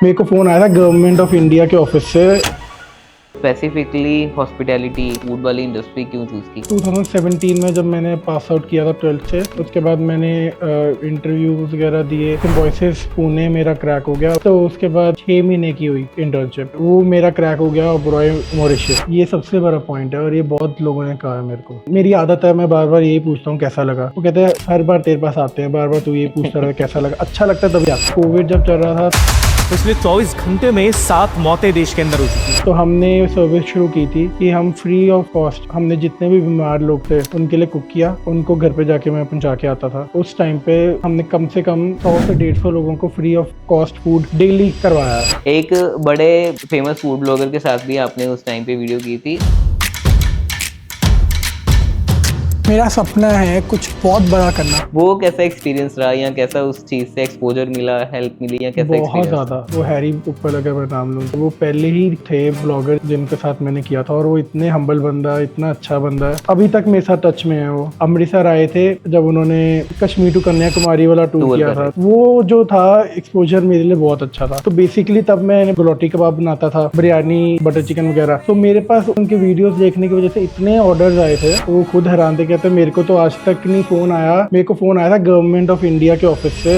मेरे को फ़ोन आया था गवर्नमेंट ऑफ इंडिया के ऑफिस से। स्पेसिफिकली हॉस्पिटैलिटी फूड वाली इंडस्ट्री क्यों चूज़ की? 2017 में जब मैंने पास आउट किया था 12th से, उसके बाद मैंने इंटरव्यूज वगैरह दिए। सिम्बोसिस पुणे मेरा क्रैक हो गया, तो उसके बाद 6 महीने की हुई इंटर्नशिप, वो मेरा क्रैक हो गया ओबेरॉय मॉरिशस। ये सबसे बड़ा पॉइंट है और ये बहुत लोगों ने कहा है मेरे को। मेरी आदत है, मैं बार बार यही पूछता हूँ कैसा लगा। वो कहते हैं हर बार तेरे पास आते हैं, बार बार तू ये पूछता रहा कैसा लगा। अच्छा लगता है तभी आता। कोविड जब चल रहा था पिछले 24 घंटे में 7 मौतें देश के अंदर हो चुकी हैं। तो हमने सर्विस शुरू की थी कि हम फ्री ऑफ कॉस्ट, हमने जितने भी बीमार लोग थे उनके लिए कुक किया, उनको घर पे जाके मैं पहुंचा के आता था। उस टाइम पे हमने कम से कम 100 से 150 लोगों को free of cost food daily करवाया। एक बड़े फेमस फूड ब्लॉगर के साथ भी आपने उस टाइम पे वीडियो की थी। मेरा सपना है कुछ बहुत बड़ा करना। वो कैसा एक्सपीरियंस रहा या कैसा उस चीज़ से एक्सपोजर मिला, हेल्प मिली या कैसा बहुत एक्सपीरियंस? ज़्यादा। वो हैरी ऊपर अगर मैं नाम लूँ तो वो पहले ही थे ब्लॉगर जिनके साथ मैंने किया था, और वो इतने हम्बल बंदा, इतना अच्छा बंदा है। अभी तक मेरे साथ टच में है। वो अमृतसर आए थे जब उन्होंने कश्मीर टू कन्याकुमारी वाला टूर किया था। वो जो था एक्सपोजर मेरे लिए बहुत अच्छा था। तो बेसिकली तब मैं गुलाटी कबाब बनाता था, बिरयानी, बटर चिकन वगैरह। तो मेरे पास उनके वीडियोस देखने की वजह से इतने ऑर्डर्स आए थे, वो खुद हैरान थे। कहते मेरे को तो आज तक नहीं फोन आया। मेरे को फोन आया था गवर्नमेंट ऑफ इंडिया के ऑफिस से।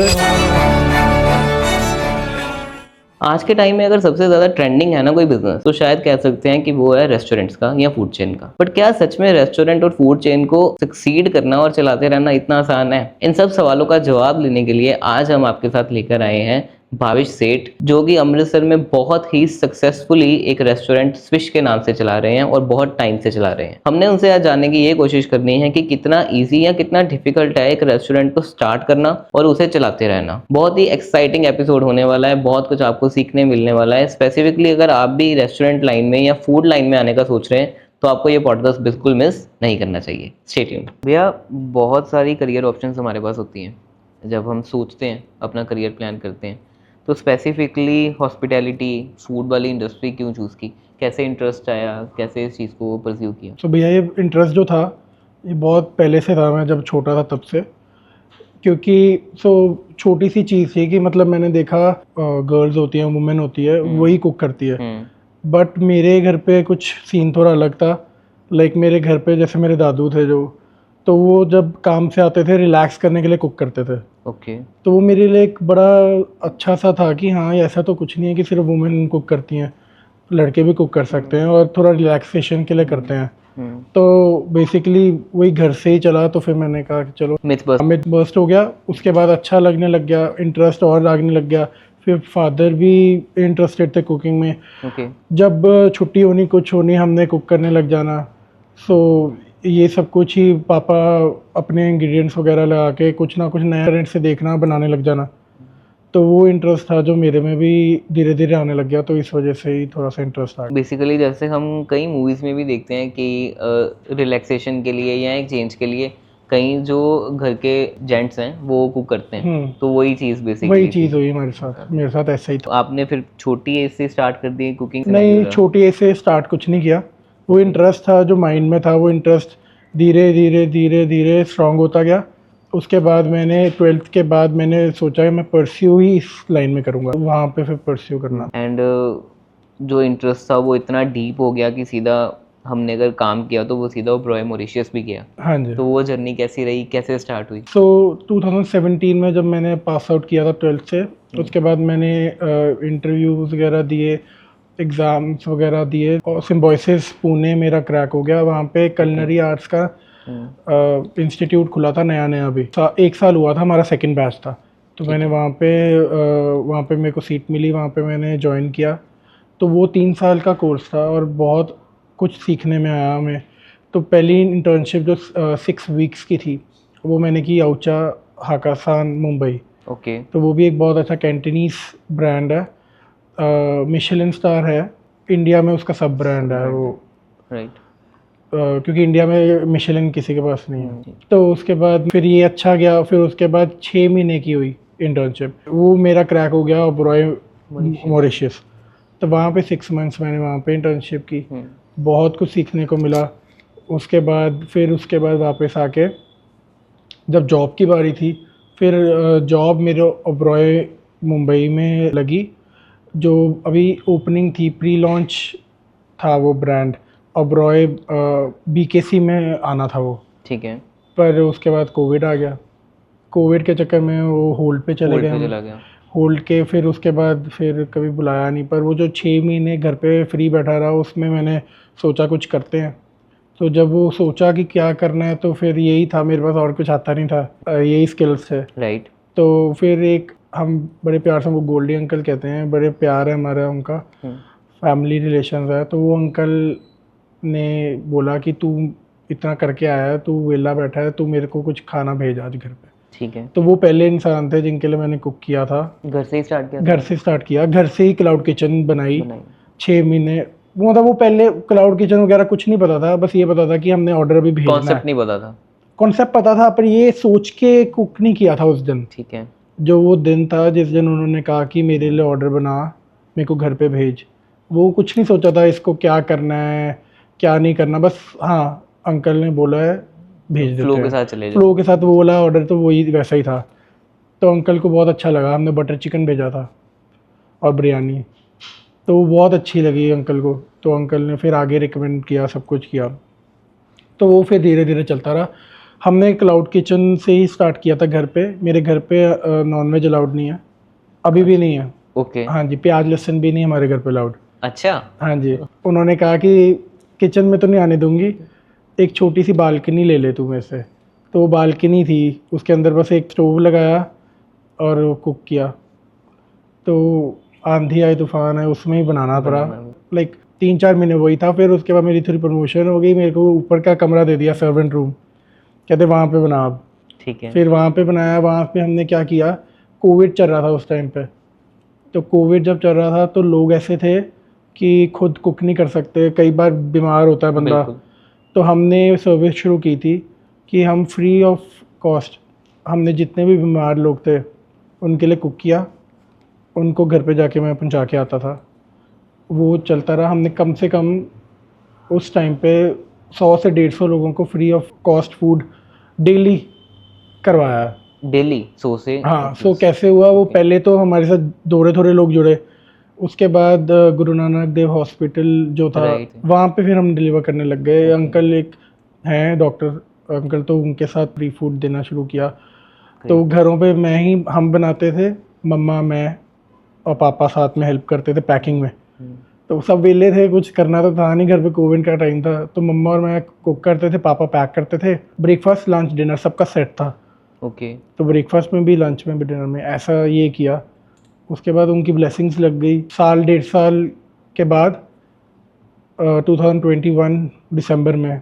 आज के टाइम में अगर सबसे ज़्यादा ट्रेंडिंग है ना कोई बिजनेस, तो शायद कह सकते हैं कि वो है रेस्टोरेंट्स का या फूड चेन का। बट क्या सच में रेस्टोरेंट और फूड चेन को सक्सीड करना और चलाते रहना इतना आसान है? इन सब सवालों का जवाब लेने के लिए आज हम आपके साथ लेकर आए हैं भाविश सेठ, जो कि अमृतसर में बहुत ही सक्सेसफुली एक रेस्टोरेंट स्विश के नाम से चला रहे हैं और बहुत टाइम से चला रहे हैं। हमने उनसे आज जानने की ये कोशिश करनी है कि कितना इजी या कितना डिफिकल्ट है एक रेस्टोरेंट को स्टार्ट करना और उसे चलाते रहना। बहुत ही एक्साइटिंग एपिसोड होने वाला है, बहुत कुछ आपको सीखने मिलने वाला है। स्पेसिफिकली अगर आप भी रेस्टोरेंट लाइन में या फूड लाइन में आने का सोच रहे हैं तो आपको ये पॉडकास्ट बिल्कुल मिस नहीं करना चाहिए। Stay tuned. भैया, बहुत सारी करियर ऑप्शंस हमारे पास होती हैं जब हम सोचते हैं, अपना करियर प्लान करते हैं। तो स्पेसिफिकली हॉस्पिटैलिटी फूड वाली इंडस्ट्री क्यों चूज़ की? कैसे इंटरेस्ट आया, कैसे इस चीज़ को परस्यू किया? तो भैया ये इंटरेस्ट जो था ये बहुत पहले से था, मैं जब छोटा था तब से। क्योंकि छोटी सी चीज़ थी कि मतलब मैंने देखा गर्ल्स होती हैं, वुमेन होती है, वही कुक करती है। बट मेरे घर पे कुछ सीन थोड़ा अलग था। लाइक मेरे घर पे जैसे मेरे दादू थे जो, तो वो जब काम से आते थे रिलैक्स करने के लिए कुक करते थे। ओके। तो वो मेरे लिए एक बड़ा अच्छा सा था कि हाँ ऐसा तो कुछ नहीं है कि सिर्फ वुमेन कुक करती हैं, लड़के भी कुक कर सकते हैं और थोड़ा रिलैक्सेशन के लिए करते हैं। तो बेसिकली वही घर से ही चला। तो फिर मैंने कहा कि चलो मिथ बस्ट हो गया। उसके बाद अच्छा लगने लग गया, इंटरेस्ट और लगने लग गया। फिर फादर भी इंटरेस्टेड थे कुकिंग में। ओके। जब छुट्टी होनी कुछ होनी, हमने कुक करने लग जाना। सो ये सब कुछ ही पापा अपने इंग्रेडिएंट्स वगैरह लगा के कुछ ना कुछ नया रेंट से देखना, बनाने लग जाना। तो वो इंटरेस्ट था जो मेरे में भी धीरे धीरे आने लग गया। तो इस वजह से ही थोड़ा सा इंटरेस्ट आ गया। बेसिकली जैसे हम कई मूवीज़ में भी देखते हैं कि रिलैक्सेशन के लिए या एक चेंज के लिए कई जो घर के जेंट्स हैं वो कुक करते हैं। तो वही चीज़ बेसिकली वही चीज़ हुई हमारे साथ, मेरे साथ ऐसा ही था। तो आपने फिर छोटी एज से स्टार्ट कर दी कुकिंग? नहीं, छोटी एज से स्टार्ट कुछ नहीं किया। वो इंटरेस्ट था जो माइंड में था, वो इंटरेस्ट धीरे धीरे धीरे धीरे स्ट्रांग होता गया। उसके बाद मैंने 12th के बाद मैंने सोचा कि मैं परस्यू ही इस लाइन में करूँगा, वहाँ पे फिर परस्यू करना। एंड जो इंटरेस्ट था वो इतना डीप हो गया कि सीधा हमने अगर काम किया तो वो सीधा ओबेरॉय मॉरिशस भी किया। हाँ जी। तो वो जर्नी कैसी रही, कैसे स्टार्ट हुई? 2017 में जब मैंने पास आउट किया था 12th से, उसके बाद मैंने इंटरव्यूज वगैरह दिए, एग्ज़ाम्स वगैरह दिए, और सिम्बोसिस पुणे मेरा क्रैक हो गया। वहाँ पे कलनरी आर्ट्स का इंस्टीट्यूट खुला था नया नया, अभी 1 साल हुआ था, हमारा सेकंड बैच था। तो मैंने वहाँ पे मेरे को सीट मिली, वहाँ पे मैंने ज्वाइन किया। तो वो 3 साल का कोर्स था और बहुत कुछ सीखने में आया हमें। तो पहली इंटर्नशिप जो 6 वीक्स की थी वो मैंने की आउचा हाकासान मुंबई। ओके। तो वो भी एक बहुत अच्छा कैंटनीज ब्रांड है, मिशेलिन स्टार है, इंडिया में उसका सब ब्रांड है वो। राइट। क्योंकि इंडिया में मिशेलिन किसी के पास नहीं है। तो उसके बाद फिर ये अच्छा गया। फिर उसके बाद 6 महीने की हुई इंटर्नशिप, वो मेरा क्रैक हो गया ओबेरॉय मॉरिशस। तो वहाँ पे 6 मंथ्स मैंने वहाँ पे इंटर्नशिप की, बहुत कुछ सीखने को मिला। उसके बाद वापस आके जब जॉब की बारी थी, फिर जॉब मेरे ओबेरॉय मुंबई में लगी। जो अभी ओपनिंग थी, प्री लॉन्च था वो ब्रांड, ओबरॉय BKC में आना था वो, ठीक है, पर उसके बाद कोविड आ गया। कोविड के चक्कर में वो होल्ड पे चले होल्ड गए पे हम। चला गया। होल्ड के फिर उसके बाद फिर कभी बुलाया नहीं, पर वो जो 6 महीने घर पे फ्री बैठा रहा उसमें मैंने सोचा कुछ करते हैं। तो जब वो सोचा कि क्या करना है तो फिर यही था, मेरे पास और कुछ आता नहीं था, यही स्किल्स थे। राइट। तो फिर एक हम बड़े प्यार से वो गोल्डी अंकल कहते हैं, बड़े प्यार है हमारा उनका, फैमिली रिलेशंस है। तो वो अंकल ने बोला कि तू इतना करके आया है, तू वेला बैठा है, तू मेरे को कुछ खाना भेज आज घर पे। ठीक है, तो वो पहले इंसान थे जिनके लिए मैंने कुक किया था। घर से ही स्टार्ट किया घर से स्टार्ट किया, घर से ही क्लाउड किचन बनाई। बनाई। 6 महीने वो मतलब वो पहले क्लाउड किचन वगैरह कुछ नहीं पता था, बस ये पता था कि हमने ऑर्डर भी भेजना कॉन्सेप्ट है। नहीं पता था। कॉन्सेप्ट पता था, पर ये सोच के कुक नहीं किया था उस दिन। ठीक है, जो वो दिन था जिस दिन उन्होंने कहा कि मेरे लिए ऑर्डर बना, मेरे को घर पे भेज, वो कुछ नहीं सोचा था इसको क्या करना है क्या नहीं करना, बस हाँ अंकल ने बोला है भेज देते फ्लो के हैं। साथ चले जाओ। फ्लो के साथ वो बोला ऑर्डर, तो वही वैसा ही था। तो अंकल को बहुत अच्छा लगा, हमने बटर चिकन भेजा था और बिरयानी, तो वो बहुत अच्छी लगी अंकल को। तो अंकल ने फिर आगे रिकमेंड किया, सब कुछ किया, तो वो फिर धीरे धीरे चलता रहा। हमने क्लाउड किचन से ही स्टार्ट किया था घर पे। मेरे घर पे नॉनवेज अलाउड नहीं है, अभी भी नहीं है। ओके। हाँ जी, प्याज लहसुन भी नहीं हमारे घर पे अलाउड। अच्छा। हाँ जी, उन्होंने कहा कि किचन में तो नहीं आने दूंगी, एक छोटी सी बालकनी ले ले तू मेरे से। तो वो बालकनी थी, उसके अंदर बस एक स्टोव लगाया और कुक किया। तो आंधी आई तूफान है, उसमें ही बनाना पड़ा। लाइक 3-4 महीने वही था। फिर उसके बाद मेरी थोड़ी प्रमोशन हो गई, मेरे को ऊपर का कमरा दे दिया, सर्वेंट रूम, कहते वहाँ पे बना अब। ठीक है। फिर वहाँ पे बनाया। वहाँ पे हमने क्या किया, कोविड चल रहा था उस टाइम पे। तो कोविड जब चल रहा था तो लोग ऐसे थे कि खुद कुक नहीं कर सकते, कई बार बीमार होता है बंदा। बिल्कुल। तो हमने सर्विस शुरू की थी कि हम फ्री ऑफ कॉस्ट, हमने जितने भी बीमार लोग थे उनके लिए कुक किया, उनको घर पे जाके मैं पहुंचा के आता था। वो चलता रहा। हमने कम से कम उस टाइम पे 100 से 150 लोगों को free of cost food daily करवाया। डेली 100 से। हाँ, सो कैसे हुआ वो, पहले तो हमारे साथ थोड़े लोग जुड़े। उसके बाद गुरु नानक देव हॉस्पिटल जो था, Right. वहाँ पे फिर हम डिलीवर करने लग गए। अंकल एक हैं डॉक्टर अंकल, तो उनके साथ फ्री फूड देना शुरू किया। तो घरों पे हम बनाते थे, मम्मा मैं और पापा साथ में हेल्प करते थे पैकिंग में। तो सब वेले थे, कुछ करना तो था नहीं, घर पे कोविड का टाइम था। तो मम्मा और मैं कुक करते थे, पापा पैक करते थे। ब्रेकफास्ट लंच डिनर सबका सेट था। ओके। तो ब्रेकफास्ट में भी, लंच में भी, डिनर में, ऐसा ये किया। उसके बाद उनकी ब्लेसिंग्स लग गई। 1.5 साल के बाद 2021 दिसंबर में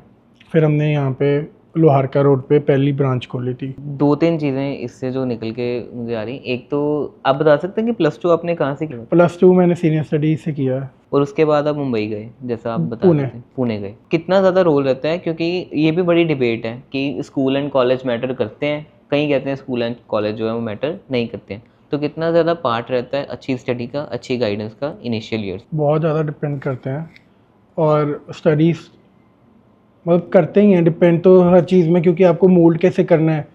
फिर हमने यहाँ पे लोहारका रोड पे पहली ब्रांच खोली थी। 2-3 चीज़ें इससे जो निकल के मुझे आ रही। एक तो आप बता सकते हैं कि +2 आपने कहाँ से किया +2 मैंने सीनियर स्टडीज से किया है। और उसके बाद आप मुंबई गए, जैसा आप बता पुणे। रहे थे, पुणे गए। कितना ज़्यादा रोल रहता है, क्योंकि ये भी बड़ी डिबेट है कि स्कूल एंड कॉलेज मैटर करते हैं, कई कहते हैं स्कूल एंड कॉलेज जो है वो मैटर नहीं करते हैं। तो कितना ज़्यादा पार्ट रहता है अच्छी स्टडी का, अच्छी गाइडेंस का इनिशियल ईयर्स? बहुत ज़्यादा डिपेंड करते हैं, और स्टडीज़ मतलब करते ही हैं डिपेंड तो हर चीज़ में, क्योंकि आपको मोल्ड कैसे करना है,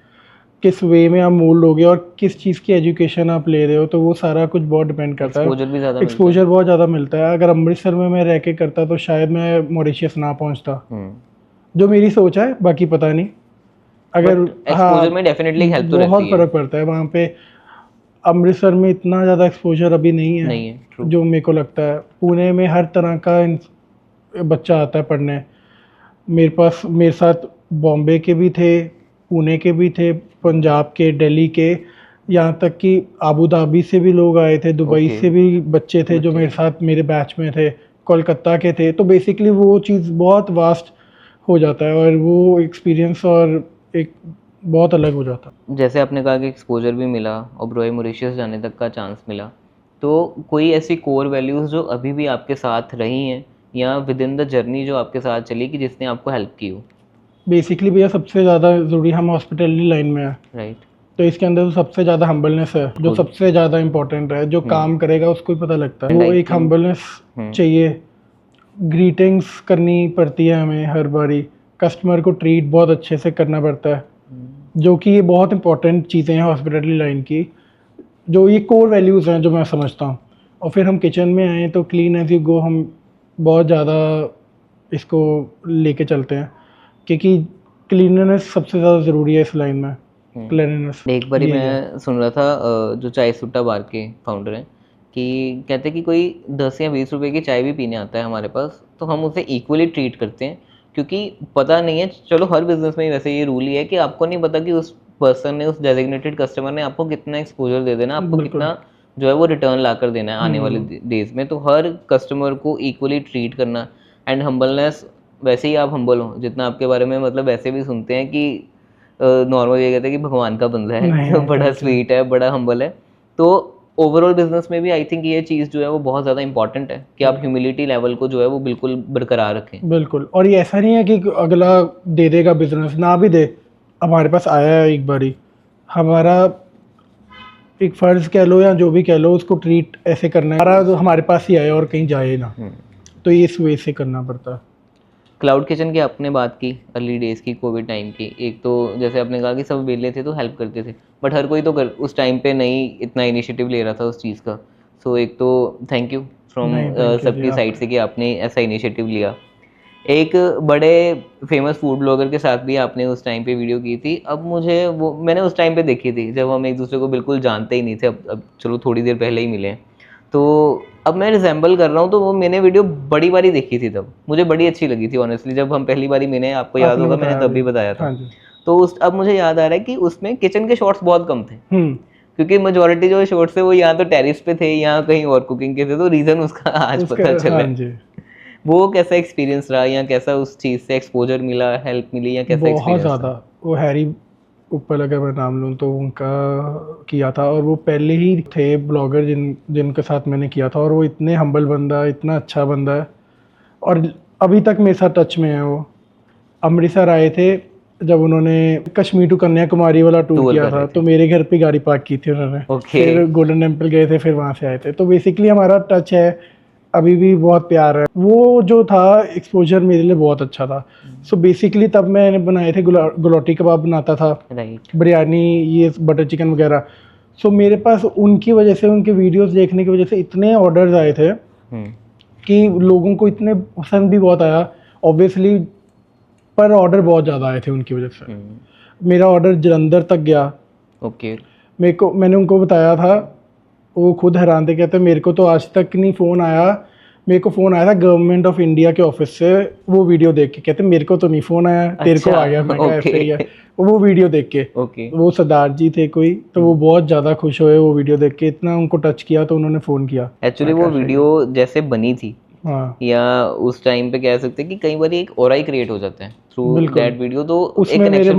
किस वे में आप मोल्ड होगे और किस चीज़ की एजुकेशन आप ले रहे हो, तो वो सारा कुछ बहुत डिपेंड करता है। एक्सपोजर भी ज़्यादा मिलता है। एक्सपोजर बहुत ज़्यादा मिलता है। अगर अमृतसर में मैं रह के करता तो शायद मैं मॉरिशियस ना पहुंचता, जो मेरी सोच है, बाकी पता नहीं। अगर एक्सपोजर में डेफिनेटली हेल्प तो बहुत रहती है। फ़र्क पड़ता है वहाँ पे। अमृतसर में इतना ज़्यादा एक्सपोजर अभी नहीं है, नहीं है, true। जो मेरे को लगता है। पुणे में हर तरह का बच्चा आता है पढ़ने। मेरे साथ बॉम्बे के भी थे, पुणे के भी थे, पंजाब के, दिल्ली के, यहाँ तक कि अबू धाबी से भी लोग आए थे, दुबई Okay। से भी बच्चे थे जो मेरे साथ मेरे बैच में थे, कोलकाता के थे। तो बेसिकली वो चीज़ बहुत वास्ट हो जाता है और वो एक्सपीरियंस और एक बहुत अलग हो जाता है। जैसे आपने कहा कि एक्सपोजर भी मिला, ओबरॉय मॉरिशस जाने तक का चांस मिला, तो कोई ऐसी कोर वैल्यूज़ जो अभी भी आपके साथ रही हैं या विद इन द जर्नी जो आपके साथ चली कि जिसने आपको हेल्प की हो? बेसिकली भैया सबसे ज़्यादा ज़रूरी, हम हॉस्पिटलिटी लाइन में है, राइट। तो इसके अंदर तो सबसे ज़्यादा हम्बलनेस है, जो खुद। सबसे ज़्यादा इम्पोर्टेंट है। जो काम करेगा उसको ही पता लगता है, वो Like एक हम्बलनेस चाहिए। ग्रीटिंग्स करनी पड़ती है हमें हर बारी, कस्टमर को ट्रीट बहुत अच्छे से करना पड़ता है, जो कि ये बहुत इंपॉर्टेंट चीज़ें हैं हॉस्पिटलिटी लाइन की, जो ये कोर वैल्यूज़ हैं जो मैं समझता हूँ। और फिर हम किचन में आए तो क्लीन एज यू गो हम बहुत ज़्यादा इसको लेके चलते हैं, क्योंकि क्लीननेस सबसे ज़्यादा ज़रूरी है इस लाइन में। क्लीननेस एक बारी मैं सुन रहा था जो चाय सुट्टा बार के फाउंडर हैं कि कहते हैं कि कोई 10 या 20 रुपए की चाय भी पीने आता है हमारे पास तो हम उसे इक्वली ट्रीट करते हैं, क्योंकि पता नहीं है, चलो हर बिजनेस में वैसे ये रूल ही है कि आपको नहीं पता कि उस पर्सन ने, उस डेजिग्नेटेड कस्टमर ने आपको कितना एक्सपोजर दे देना, आपको कितना जो है वो रिटर्न ला कर देना है आने वाले डेज में। तो हर कस्टमर को इक्वली ट्रीट करना एंड हम्बलनेस, वैसे ही आप हम्बल हो जितना आपके बारे में मतलब वैसे भी सुनते हैं कि नॉर्मल ये कहते हैं कि भगवान का बंदा है, बड़ा स्वीट है, बड़ा हम्बल है। तो ओवरऑल बिजनेस में भी आई थिंक ये चीज़ जो है वो बहुत ज़्यादा इंपॉर्टेंट है कि आप ह्यूमिलिटी लेवल को जो है वो बिल्कुल बरकरार रखें। बिल्कुल। और ये ऐसा नहीं है कि अगला दे देगा बिजनेस, ना भी दे, हमारे पास आया है एक बारी, हमारा एक फ़र्ज़ कह लो या जो भी कह लो, उसको ट्रीट ऐसे करना है हमारा, हमारे पास ही आए और कहीं जाए ना, तो ये इस वे से करना पड़ता है। क्लाउड किचन की आपने बात की अर्ली डेज़ की, कोविड टाइम की, एक तो जैसे आपने कहा कि सब वेले थे तो हेल्प करते थे, बट हर कोई तो उस टाइम पे नहीं इतना इनिशिएटिव ले रहा था उस चीज़ का। सो एक तो थैंक यू फ्रॉम सबकी साइड से कि आपने ऐसा इनिशिएटिव लिया। एक बड़े फेमस फूड ब्लॉगर के साथ भी आपने उस टाइम पे वीडियो की थी। अब मुझे वो मैंने उस टाइम पे देखी थी जब हम एक दूसरे को बिल्कुल जानते ही नहीं थे, अब चलो थोड़ी देर पहले ही मिले हैं। तो अब मैं रिजेंबल कर रहा हूँ, तो वो मैंने वीडियो बड़ी बारी देखी थी, तब मुझे बड़ी अच्छी लगी थी ऑनेस्टली। जब हम पहली बारी मिले, आपको याद होगा मैंने तब भी बताया था। हाँ जी। तो उस अब मुझे याद आ रहा है कि उसमें किचन के शॉट्स बहुत कम थे, हम्म। क्योंकि मेजोरिटी जो शॉट्स थे वो यहाँ तो टेरिस पे थे, यहाँ कहीं और कुकिंग के थे। तो रीज़न उसका आज पता चला। हाँ जी। वो कैसा एक्सपीरियंस रहा, या कैसा उस चीज़ से एक्सपोजर मिला, हेल्प मिली, या कैसा बहुत एक्सपीरियंस ज़्यादा। वो हैरी ऊपर अगर मैं नाम लूँ तो उनका किया था, और वो पहले ही थे ब्लॉगर जिनके साथ मैंने किया था, और वो इतने हम्बल बंदा, इतना अच्छा बंदा है, और अभी तक मेरे साथ टच में है। वो अमृतसर आए थे जब उन्होंने कश्मीर टू कन्याकुमारी वाला टूर किया था, तो मेरे घर पे गाड़ी पार्क की थी उन्होंने। फिर गोल्डन टेम्पल गए थे, फिर वहाँ से आए थे। तो बेसिकली हमारा टच है, अभी भी बहुत प्यार है। वो जो था एक्सपोजर मेरे लिए बहुत अच्छा था। सो बेसिकली तब मैंने बनाए थे गुलाटी कबाब बनाता था, बिरयानी, ये बटर चिकन वगैरह। सो मेरे पास उनकी वजह से, उनके वीडियोस देखने की वजह से इतने ऑर्डर्स आए थे कि लोगों को इतने पसंद भी बहुत आया ऑब्वियसली, पर ऑर्डर बहुत ज़्यादा आए थे उनकी वजह से। मेरा ऑर्डर जलंधर तक गया। मैंने उनको बताया था, वो खुद हैरान थे, कहते मेरे को तो आज तक नहीं फ़ोन आया। मेरे को फ़ोन आया था गवर्नमेंट ऑफ इंडिया के ऑफिस से, वो वीडियो देख के। कहते मेरे को तो नहीं फ़ोन आया, तेरे को आ गया। मैं कहा ऐसे ही है। वो वीडियो देख के, वो सरदार जी थे कोई, तो वो बहुत ज़्यादा खुश हुए वो वीडियो देख के, इतना उनको टच किया तो उन्होंने फ़ोन किया। एक्चुअली वो वीडियो जैसे बनी थी, हाँ, या उस टाइम पे कह सकते हैं कि कई बार एक ऑरा ही क्रिएट हो जाता है थ्रू दैट वीडियो। तो उसमें मेरे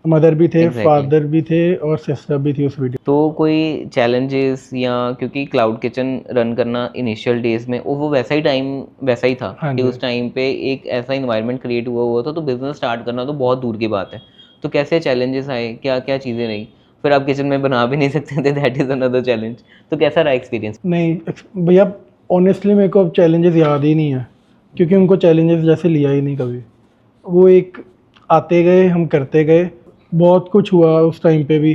मदर भी थे, फादर भी थे, और सिस्टर भी थी उस वीडियो। तो कोई चैलेंजेस, या क्योंकि क्लाउड किचन रन करना इनिशियल डेज में वो वैसा ही टाइम वैसा ही था कि उस टाइम पे एक ऐसा इन्वायरमेंट क्रिएट हुआ था, तो बिजनेस स्टार्ट करना तो बहुत दूर की बात है। तो कैसे चैलेंजेस आए, क्या क्या चीज़ें रही? फिर आप किचन में बना भी नहीं सकते थे, दैट इज़ अनदर चैलेंज। तो कैसा रहा एक्सपीरियंस? नहीं भैया, ऑनेस्टली मेरे को अब चैलेंजेस याद ही नहीं है, क्योंकि उनको चैलेंजेस जैसे लिया ही नहीं कभी। वो एक आते गए, हम करते गए, बहुत कुछ हुआ उस टाइम पे भी,